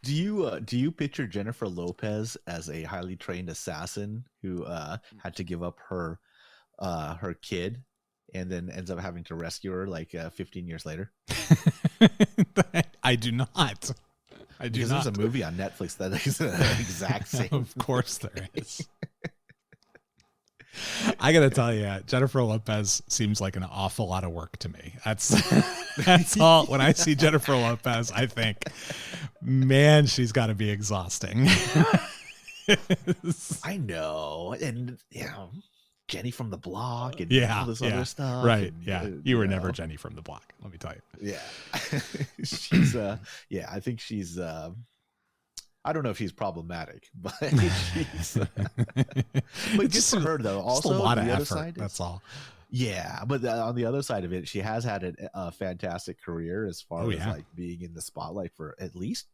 Do you picture Jennifer Lopez as a highly trained assassin who had to give up her kid and then ends up having to rescue her like 15 years later? I do not. Because there's a movie on Netflix that is the exact same. Of course there is. I gotta tell you, Jennifer Lopez seems like an awful lot of work to me. That's all. When I see Jennifer Lopez, I think, man, she's got to be exhausting. I know, and Jenny from the Block, and all this other stuff, right? And, you were never Jenny from the Block. Let me tell you. Yeah, she's. I think she's. I don't know if she's problematic, but she's. But good for her though. Also, a lot of the other effort. side That's all. Yeah, but on the other side of it, she has had a fantastic career as far as like being in the spotlight for at least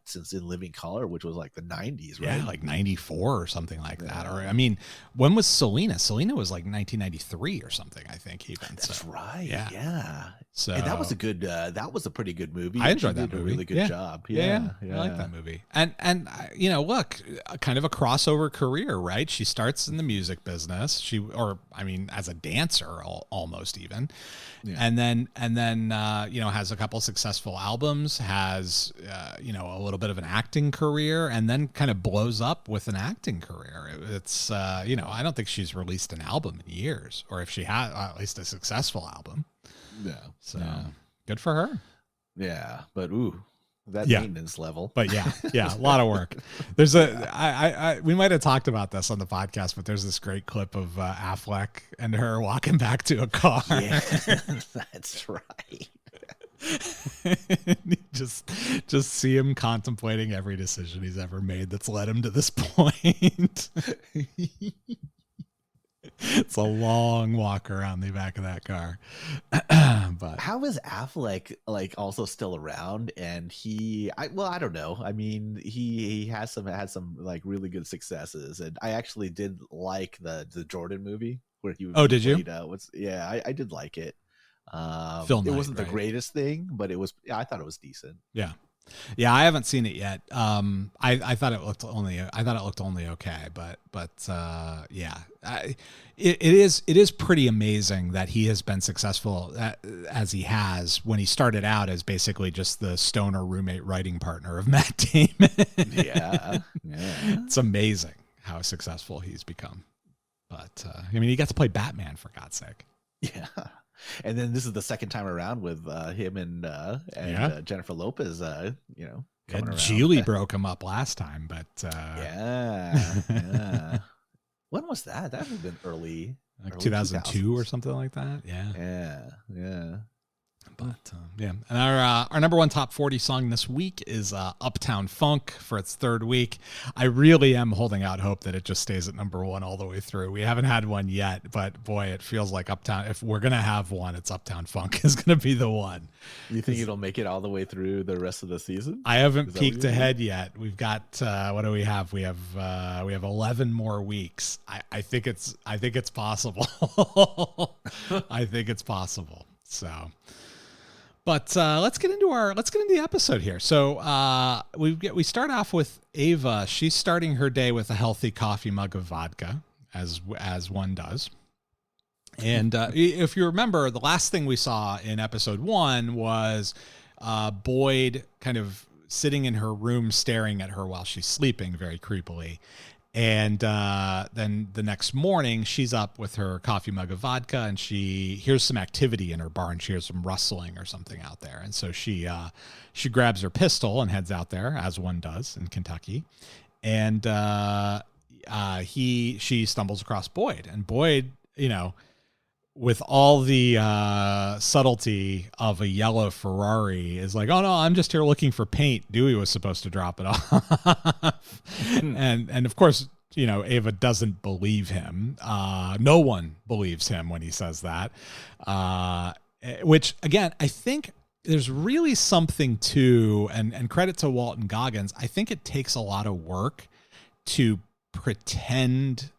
since In Living Color, which was like the 90s, right? Yeah, like 94 or something like that. Or I mean, when was Selena? Selena was like 1993 or something, I think. Even that's right. Yeah. So and that was a good. That was a pretty good movie. I enjoyed that movie. A really good job. Yeah, I like that movie. And look, kind of a crossover career, right? She starts in the music business. As a dancer, almost even. Yeah. And then has a couple successful albums, has a little bit of an acting career, and then kind of blows up with an acting career. It's I don't think she's released an album in years, or if she has, at least a successful album. Yeah. So good for her. Yeah, but maintenance level. But yeah, a lot of work. There's we might have talked about this on the podcast, but there's this great clip of Affleck and her walking back to a car. Yeah, that's right. just see him contemplating every decision he's ever made that's led him to this point. It's a long walk around the back of that car. But how is Affleck also still around? And I don't know. I mean, he had some like really good successes, and I actually did like the Jordan movie where he. Oh, did you? I did like it. Film it wasn't the greatest thing, but it was. I thought it was decent. Yeah, I haven't seen it yet. I thought it looked only okay, but it is pretty amazing that he has been successful as he has when he started out as basically just the stoner roommate writing partner of Matt Damon. Yeah. It's amazing how successful he's become. But he got to play Batman, for God's sake. Yeah. And then this is the second time around with him and Jennifer Lopez, coming around. Julie broke him up last time, but yeah. When was that? That would have been early 2002 or something like that. Yeah. But and our number one top 40 song this week is Uptown Funk for its third week. I really am holding out hope that it just stays at number one all the way through. We haven't had one yet, but boy, it feels like Uptown. If we're gonna have one, it's Uptown Funk is gonna be the one. You think it'll make it all the way through the rest of the season? I haven't peeked ahead yet. We've got what do we have? We have 11 more weeks. I think it's possible. I think it's possible. So. But let's get into the episode here. So we start off with Ava. She's starting her day with a healthy coffee mug of vodka, as one does. And if you remember, the last thing we saw in episode 1 was Boyd kind of sitting in her room staring at her while she's sleeping very creepily. And then the next morning, she's up with her coffee mug of vodka, and she hears some activity in her barn. She hears some rustling or something out there, and so she grabs her pistol and heads out there, as one does in Kentucky. And she stumbles across Boyd, and Boyd, with all the subtlety of a yellow Ferrari, is like, "Oh no, I'm just here looking for paint. Dewey was supposed to drop it off." and of course, Ava doesn't believe him. No one believes him when he says that. Which again, I think there's really something to, and credit to Walton Goggins. I think it takes a lot of work to pretend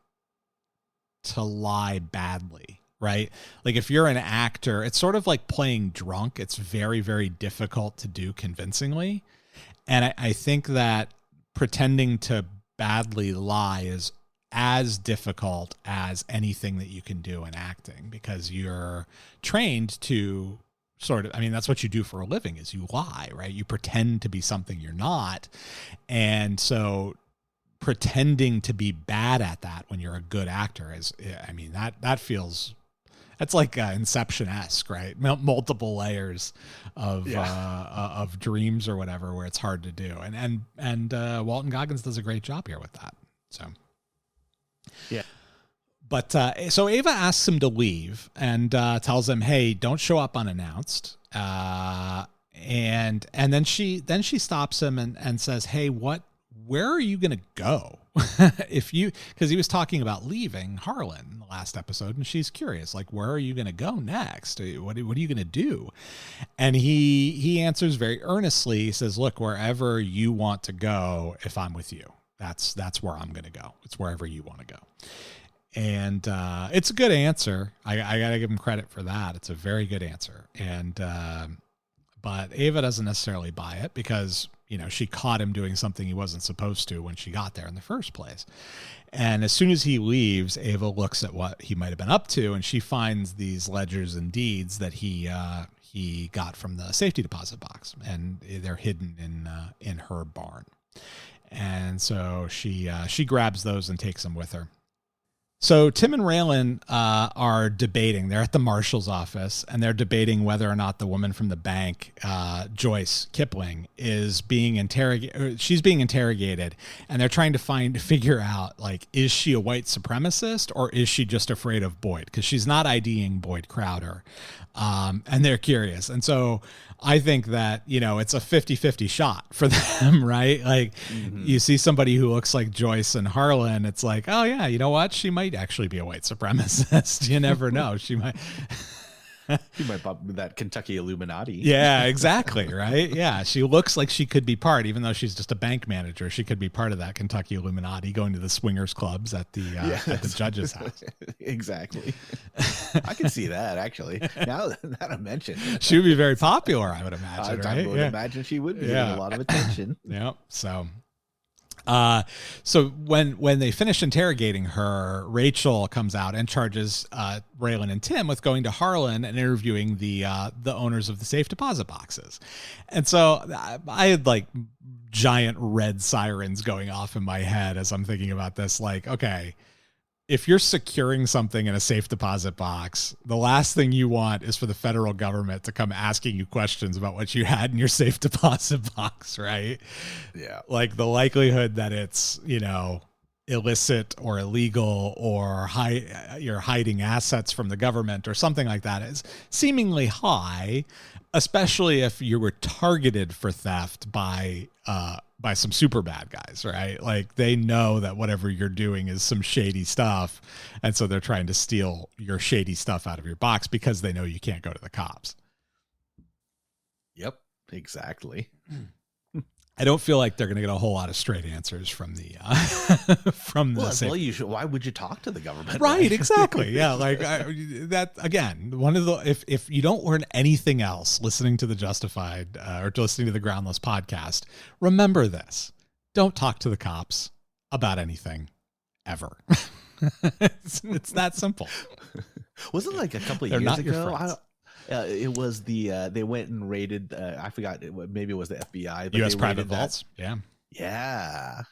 to lie badly. Right? Like if you're an actor, it's sort of like playing drunk. It's very, very difficult to do convincingly. And I think that pretending to badly lie is as difficult as anything that you can do in acting, because you're trained to sort of, I mean, that's what you do for a living, is you lie, right? You pretend to be something you're not. And so pretending to be bad at that when you're a good actor is, I mean, that feels, that's like Inception-esque, right? Multiple layers of dreams or whatever, where it's hard to do. And Walton Goggins does a great job here with that. So, yeah. But so Ava asks him to leave and tells him, "Hey, don't show up unannounced." And then she stops him and says, "Hey, where are you going to go?" Because he was talking about leaving Harlan in the last episode, and she's curious, like, where are you going to go next? What are you going to do? And he answers very earnestly. He says, "Look, wherever you want to go, if I'm with you, that's where I'm going to go. It's wherever you want to go." And it's a good answer. I gotta give him credit for that. It's a very good answer. And but Ava doesn't necessarily buy it, because she caught him doing something he wasn't supposed to when she got there in the first place. And as soon as he leaves, Ava looks at what he might have been up to, and she finds these ledgers and deeds that he got from the safety deposit box, and they're hidden in her barn. And so she grabs those and takes them with her. So Tim and Raylan are debating. They're at the marshal's office, and they're debating whether or not the woman from the bank, Joyce Kipling, is being interrogated. She's being interrogated, and they're trying to figure out, like, is she a white supremacist, or is she just afraid of Boyd? Because she's not IDing Boyd Crowder, and they're curious. And so I think that, it's a 50-50 shot for them, right? Like, you see somebody who looks like Joyce and Harlan, it's like, oh yeah, you know what? She might actually be a white supremacist. You never know. She might. He might pop that Kentucky Illuminati. Yeah, exactly. Right. Yeah. She looks like she could be part, even though she's just a bank manager. She could be part of that Kentucky Illuminati, going to the swingers clubs at the judge's house. Exactly. I can see that, actually. Now that I mentioned it. She would be very popular, I would imagine. I would imagine she would be getting a lot of attention. Yep. So when they finish interrogating her, Rachel comes out and charges Raylan and Tim with going to Harlan and interviewing the owners of the safe deposit boxes. And so I had like giant red sirens going off in my head as I'm thinking about this. Like, okay, if you're securing something in a safe deposit box, the last thing you want is for the federal government to come asking you questions about what you had in your safe deposit box, right? Yeah. Like, the likelihood that it's, illicit or illegal, or you're hiding assets from the government or something like that, is seemingly high, especially if you were targeted for theft by some super bad guys, right? Like, they know that whatever you're doing is some shady stuff, and so they're trying to steal your shady stuff out of your box because they know you can't go to the cops. Yep, exactly. I don't feel like they're going to get a whole lot of straight answers from the you should. Why would you talk to the government? Right, exactly. Yeah, like that again. One of the if you don't learn anything else listening to the Justified or listening to the Groundless podcast, remember this: don't talk to the cops about anything ever. It's that simple. Wasn't like a couple of They're years not ago? your friends. It was they went and raided. I forgot. Maybe it was the FBI. But U.S. private vaults. Yeah.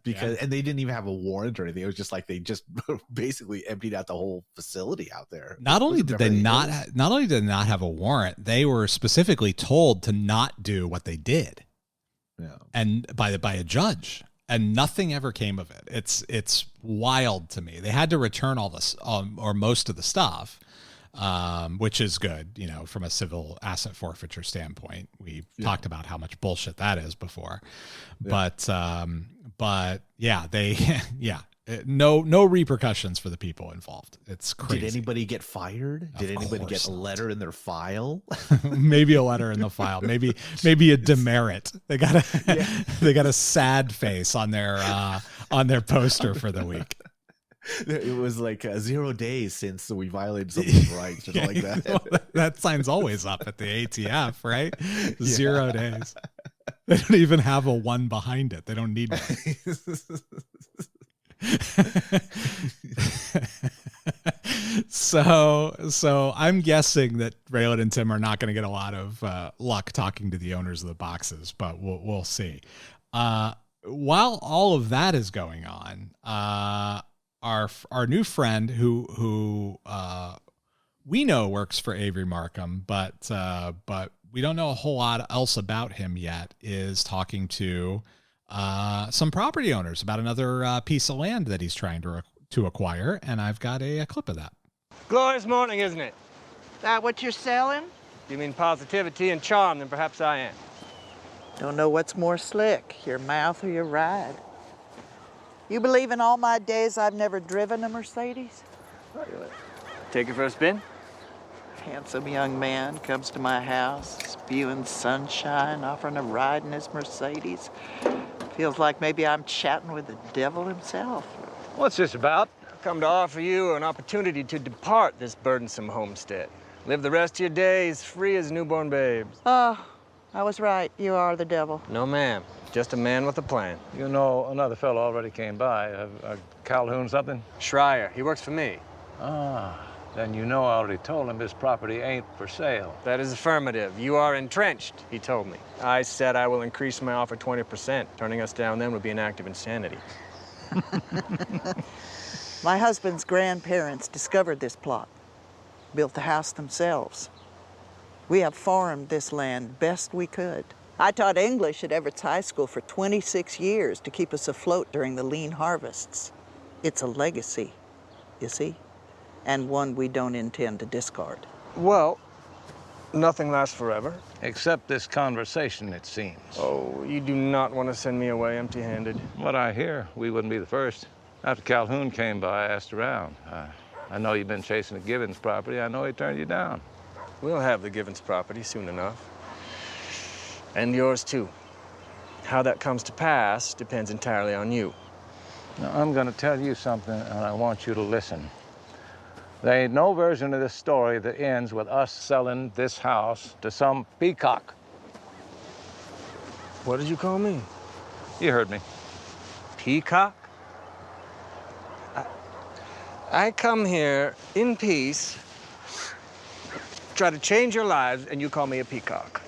Because and they didn't even have a warrant or anything. It was just like they just basically emptied out the whole facility out there. Not only did they not have a warrant, they were specifically told to not do what they did. Yeah. And by a judge. And nothing ever came of it. It's wild to me. They had to return all this or most of the stuff. Which is good, from a civil asset forfeiture standpoint. We talked about how much bullshit that is before, but no repercussions for the people involved. It's crazy. Did anybody get fired? Did anybody get a letter in their file? Maybe a letter in the file. Maybe a demerit. They got a sad face on their poster for the week. It was like 0 days since we violated somebody's rights, something like that. That sign's always up at the ATF, right? 0 days. They don't even have a one behind it. They don't need one. So I'm guessing that Raylan and Tim are not going to get a lot of luck talking to the owners of the boxes, but we'll see. While all of that is going on, our new friend who we know works for Avery Markham, but we don't know a whole lot else about him yet, is talking to some property owners about another piece of land that he's trying to acquire, and I've got a clip of that. Glorious morning, isn't it? That what you're selling? You mean positivity and charm, then perhaps I am. Don't know what's more slick, your mouth or your ride. You believe in all my days I've never driven a Mercedes? Take it for a spin? Handsome young man comes to my house, spewing sunshine, offering a ride in his Mercedes. Feels like maybe I'm chatting with the devil himself. What's this about? I've come to offer you an opportunity to depart this burdensome homestead. Live the rest of your days free as newborn babes. Oh, I was right. You are the devil. No, ma'am. Just a man with a plan. You know, another fellow already came by. Calhoun something? Schreier. He works for me. Ah, then you know I already told him this property ain't for sale. That is affirmative. You are entrenched, he told me. I said I will increase my offer 20%. Turning us down then would be an act of insanity. My husband's grandparents discovered this plot, built the house themselves. We have farmed this land best we could. I taught English at Everett's High School for 26 years to keep us afloat during the lean harvests. It's a legacy, you see, and one we don't intend to discard. Well, nothing lasts forever. Except this conversation, it seems. Oh, you do not want to send me away empty-handed. What I hear, we wouldn't be the first. After Calhoun came by, I asked around. I know you've been chasing the Givens property. I know he turned you down. We'll have the Givens property soon enough. And yours, too. How that comes to pass depends entirely on you. Now, I'm going to tell you something, and I want you to listen. There ain't no version of this story that ends with us selling this house to some peacock. What did you call me? You heard me. Peacock? I come here in peace, try to change your lives, and you call me a peacock.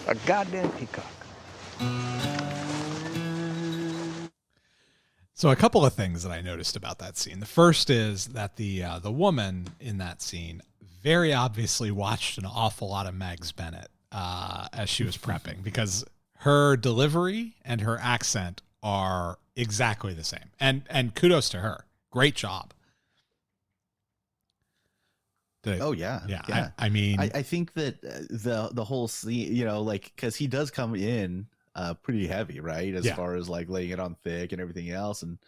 A goddamn peacock. So a couple of things that I noticed about that scene. The first is that the woman in that scene very obviously watched an awful lot of Mags Bennett as she was prepping, because her delivery and her accent are exactly the same. And kudos to her. Great job. Yeah. I mean, I think that the whole scene, you know, like, because he does come in pretty heavy, right, as far as like laying it on thick and everything else. And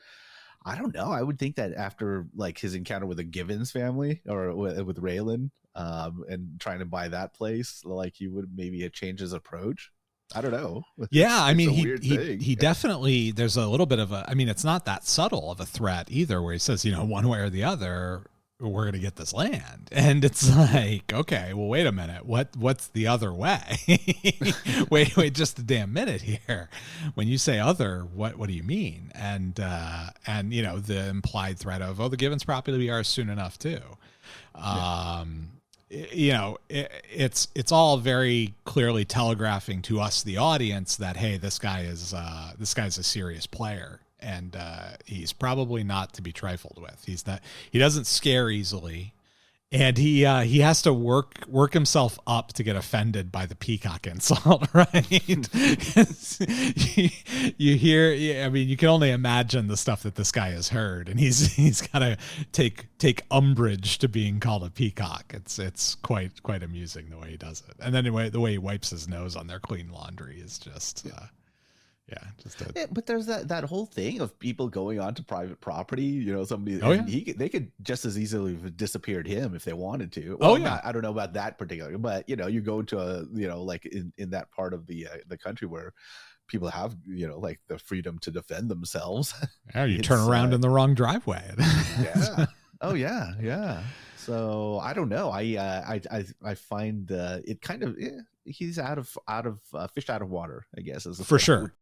I don't know, I would think that after like his encounter with the Givens family or with Raylan and trying to buy that place, like he would maybe change his approach. I don't know. Yeah, I mean, he definitely, there's a little bit of a, I mean, it's not that subtle of a threat either, where he says, you know, one way or the other, we're going to get this land. And it's like, okay, well, wait a minute. What's the other way? wait just a damn minute here. When you say other, what do you mean? And you know, the implied threat of, oh, the Givens property will be ours soon enough too. You know, it's all very clearly telegraphing to us, the audience, that, hey, this guy's a serious player. And he's probably not to be trifled with. He doesn't scare easily, and he has to work himself up to get offended by the peacock insult, right? you hear, I mean, you can only imagine the stuff that this guy has heard, and he's got to take umbrage to being called a peacock. It's quite amusing the way he does it, and then the way he wipes his nose on their clean laundry is just. But there's that whole thing of people going onto private property, you know, somebody, they could just as easily have disappeared him if they wanted to. Well, I don't know about that particular, but you know, you go to a, you know, like in that part of the country where people have, you know, like the freedom to defend themselves. Yeah, you turn around in the wrong driveway. Yeah. Oh yeah. So I don't know. I find it kind of, he's out of fish out of water, I guess. Is For sure.